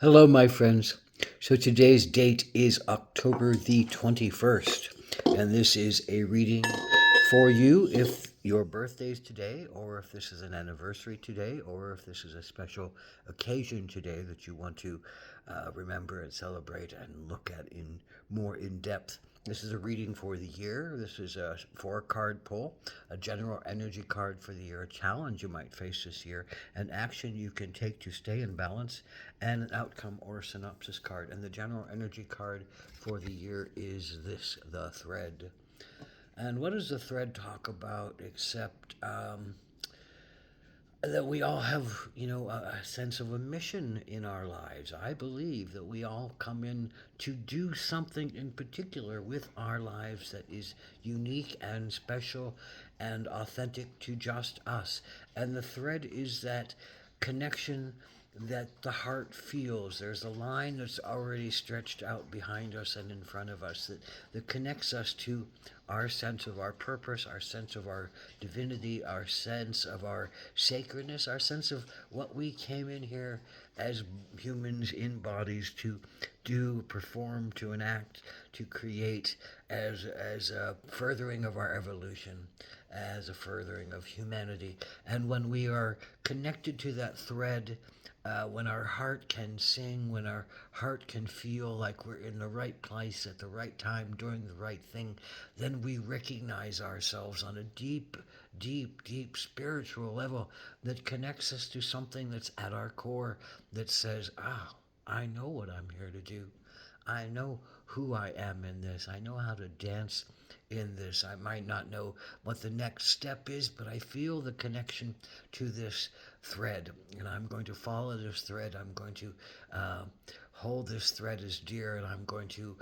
Hello, my friends. So today's date is October the 21st, and this is a reading for you if your birthday is today, or if this is an anniversary today, or if this is a special occasion today that you want to remember and celebrate and look at in more in depth. This is a reading for the year. This is a four card pull, a general energy card for the year, a challenge you might face this year, an action you can take to stay in balance, and an outcome or synopsis card. And the general energy card for the year is this, the thread. And what does the thread talk about except that we all have, a sense of a mission in our lives. I believe that we all come in to do something in particular with our lives that is unique and special and authentic to just us. And the thread is that connection that the heart feels. There's a line that's already stretched out behind us and in front of us that connects us to our sense of our purpose, our sense of our divinity, our sense of our sacredness, our sense of what we came in here as humans in bodies to do, perform, to enact, to create as a furthering of our evolution, as a furthering of humanity. And when we are connected to that thread, when our heart can sing, when our heart can feel like we're in the right place at the right time, doing the right thing, then we recognize ourselves on a deep, deep, deep spiritual level that connects us to something that's at our core that says, I know what I'm here to do. I know who I am in this. I know how to dance in this. I might not know what the next step is, but I feel the connection to this thread. And I'm going to follow this thread. I'm going to uh, hold this thread as dear, and I'm going to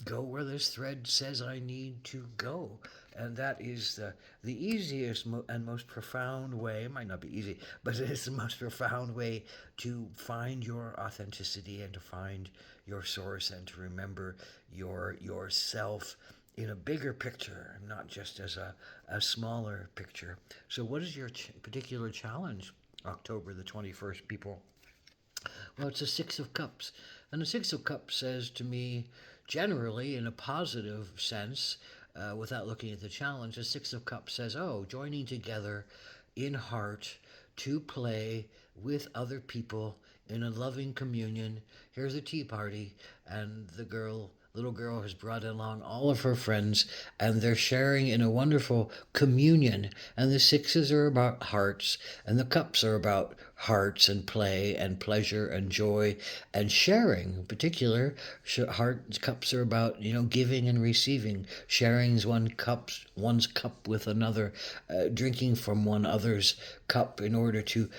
go where this thread says I need to go. And that is the easiest and most profound way. It might not be easy, but it is the most profound way to find your authenticity and to find your source and to remember yourself in a bigger picture, not just as a smaller picture. So, what is your particular challenge, October the 21st, people? Well, it's a Six of Cups. And the Six of Cups says to me, generally in a positive sense, without looking at the challenge, the Six of Cups says, oh, joining together in heart to play with other people in a loving communion. Here's a tea party, and little girl has brought along all of her friends, and they're sharing in a wonderful communion. And the sixes are about hearts, and the cups are about hearts and play and pleasure and joy and sharing. In particular, heart cups are about giving and receiving. Sharing's one's cup with another, drinking from one other's cup in order to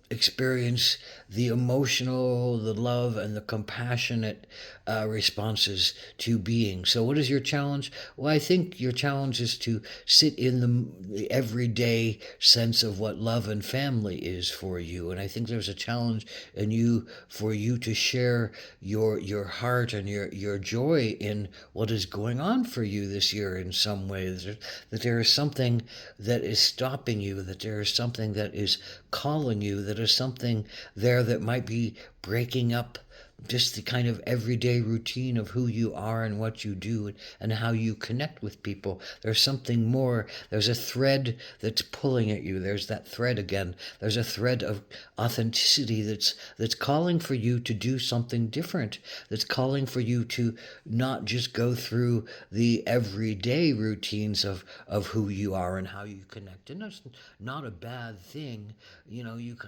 experience the emotional, the love, and the compassionate responses to being. So, what is your challenge? Well, I think your challenge is to sit in the everyday sense of what love and family is for you. And I think there's a challenge in you for you to share your heart and your joy in what is going on for you this year in some ways. That there is something that is stopping you, that there is something that is calling you, that is something there that might be breaking up just the kind of everyday routine of who you are and what you do and how you connect with people. There's something more. There's a thread that's pulling at you. There's that thread again. There's a thread of authenticity that's calling for you to do something different. That's calling for you to not just go through the everyday routines of who you are and how you connect. And that's not a bad thing.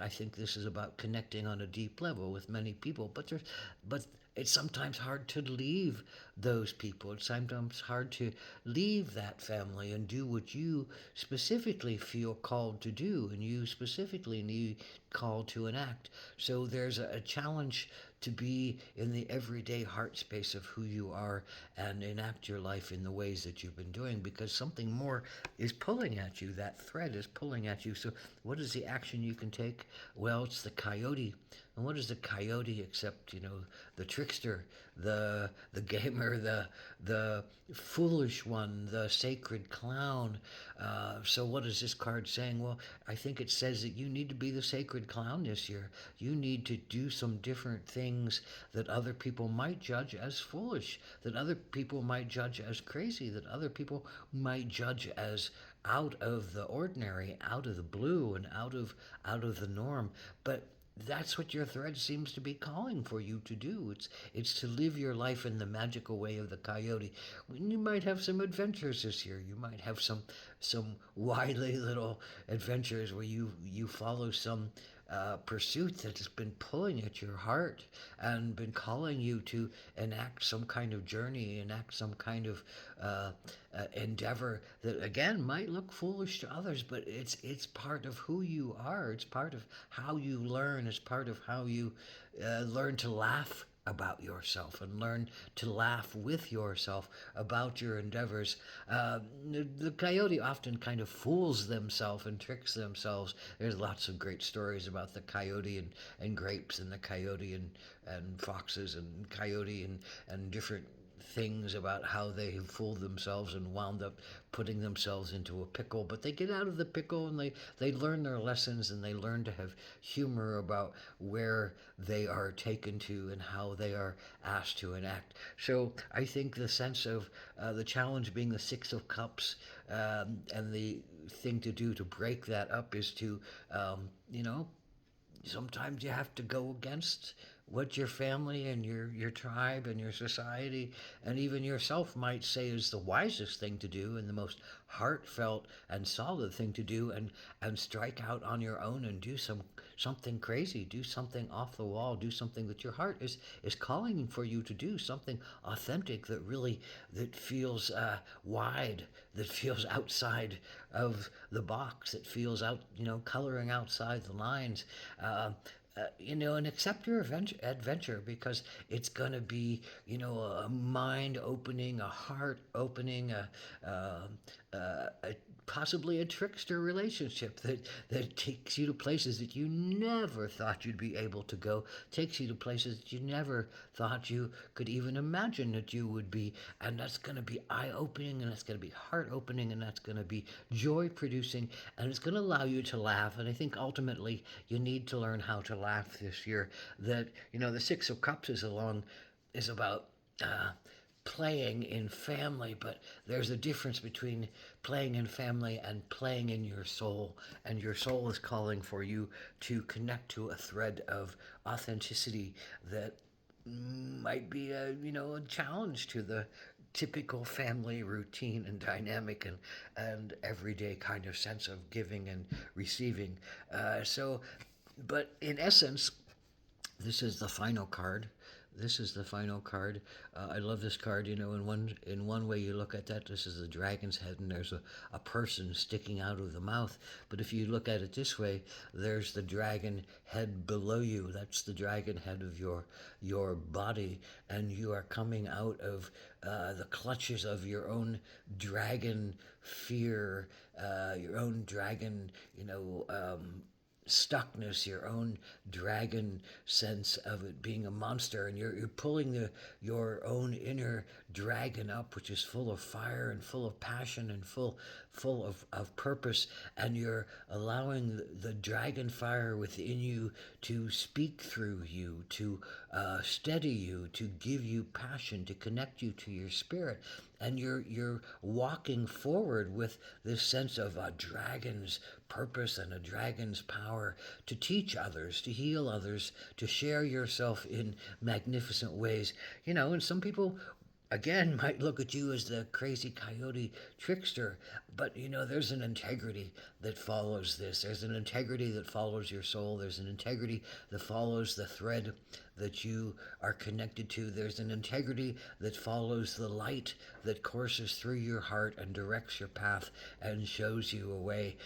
I think this is about connecting on a deep level with many people, but it's sometimes hard to leave those people. It's sometimes hard to leave that family and do what you specifically feel called to do and you specifically need called to enact. So there's a challenge to be in the everyday heart space of who you are and enact your life in the ways that you've been doing, because something more is pulling at you. That thread is pulling at you. So, what is the action you can take? Well, it's the coyote. And what is the coyote except, the trickster, the gamer, the foolish one, the sacred clown? So what is this card saying? Well, I think it says that you need to be the sacred clown this year. You need to do some different things that other people might judge as foolish, that other people might judge as crazy, that other people might judge as out of the ordinary, out of the blue, and out of the norm. But that's what your thread seems to be calling for you to do. It's to live your life in the magical way of the coyote. You might have some adventures this year. You might have some wily little adventures where you follow some pursuit that has been pulling at your heart and been calling you to enact some kind of journey, enact some kind of endeavor that again might look foolish to others, but it's part of who you are. It's part of how you learn. It's part of how you learn to laugh about yourself and learn to laugh with yourself about your endeavors. The coyote often kind of fools themselves and tricks themselves. There's lots of great stories about the coyote and grapes, and the coyote and foxes, and coyote and different things about how they have fooled themselves and wound up putting themselves into a pickle. But they get out of the pickle, and they learn their lessons, and they learn to have humor about where they are taken to and how they are asked to enact. So I think the sense of the challenge being the Six of Cups, and the thing to do to break that up is to, sometimes you have to go against what your family and your tribe and your society and even yourself might say is the wisest thing to do and the most heartfelt and solid thing to do, and strike out on your own and do something crazy, do something off the wall, do something that your heart is calling for you to do, something authentic that really that feels wide, that feels outside of the box, that feels out, coloring outside the lines. And accept your adventure, because it's going to be, a mind opening, a heart opening, possibly a trickster relationship that takes you to places that you never thought you'd be able to go, takes you to places that you never thought you could even imagine that you would be. And that's going to be eye opening, and that's going to be heart opening, and that's going to be joy producing, and it's going to allow you to laugh. And I think ultimately you need to learn how to laugh this year. That, the Six of Cups is about playing in family, but there's a difference between playing in family and playing in your soul. And your soul is calling for you to connect to a thread of authenticity that might be a challenge to the typical family routine and dynamic and everyday kind of sense of giving and receiving. But in essence, this is the final card. This is the final card. I love this card. In one way you look at that, this is the dragon's head, and there's a person sticking out of the mouth. But if you look at it this way, there's the dragon head below you. That's the dragon head of your body, and you are coming out of the clutches of your own dragon fear, your own dragon, stuckness, your own dragon sense of it being a monster, and you're pulling your own inner dragon up, which is full of fire and full of passion and full of purpose, and you're allowing the dragon fire within you to speak through you, to steady you, to give you passion, to connect you to your spirit. And you're walking forward with this sense of a dragon's purpose and a dragon's power to teach others, to heal others, to share yourself in magnificent ways. And some people again might look at you as the crazy coyote trickster, but there's an integrity that follows this. There's an integrity that follows your soul. There's an integrity that follows the thread that you are connected to. There's an integrity that follows the light that courses through your heart and directs your path and shows you a way,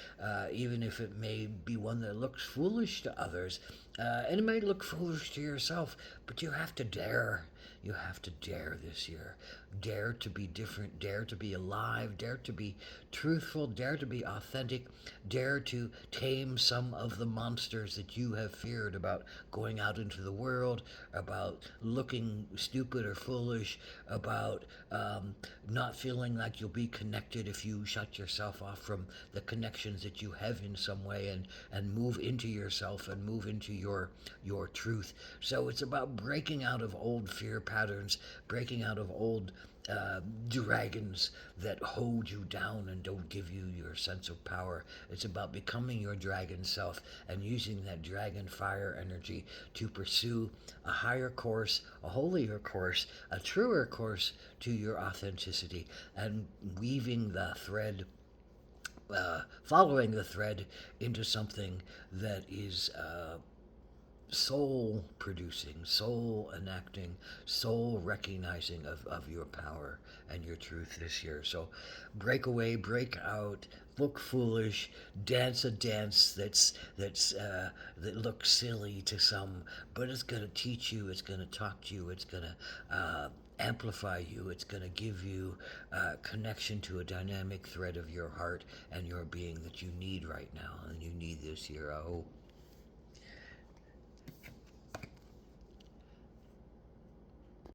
even if it may be one that looks foolish to others. And it may look foolish to yourself, but you have to dare. You have to dare this year. Dare to be different. Dare to be alive. Dare to be truthful. Dare to be authentic. Dare to tame some of the monsters that you have feared about going out into the world, about looking stupid or foolish, about not feeling like you'll be connected if you shut yourself off from the connections that you have in some way, and move into yourself and move into your truth. So it's about breaking out of old fear patterns, breaking out of old dragons that hold you down and don't give you your sense of power. It's about becoming your dragon self and using that dragon fire energy to pursue a higher course, a holier course, a truer course to your authenticity, and weaving the thread, following the thread into something that is soul producing, soul enacting, soul recognizing of your power and your truth this year. So break away, break out, look foolish, dance a dance that looks silly to some, but it's going to teach you, it's going to talk to you, it's going to amplify you, it's going to give you connection to a dynamic thread of your heart and your being that you need right now and you need this year. I hope.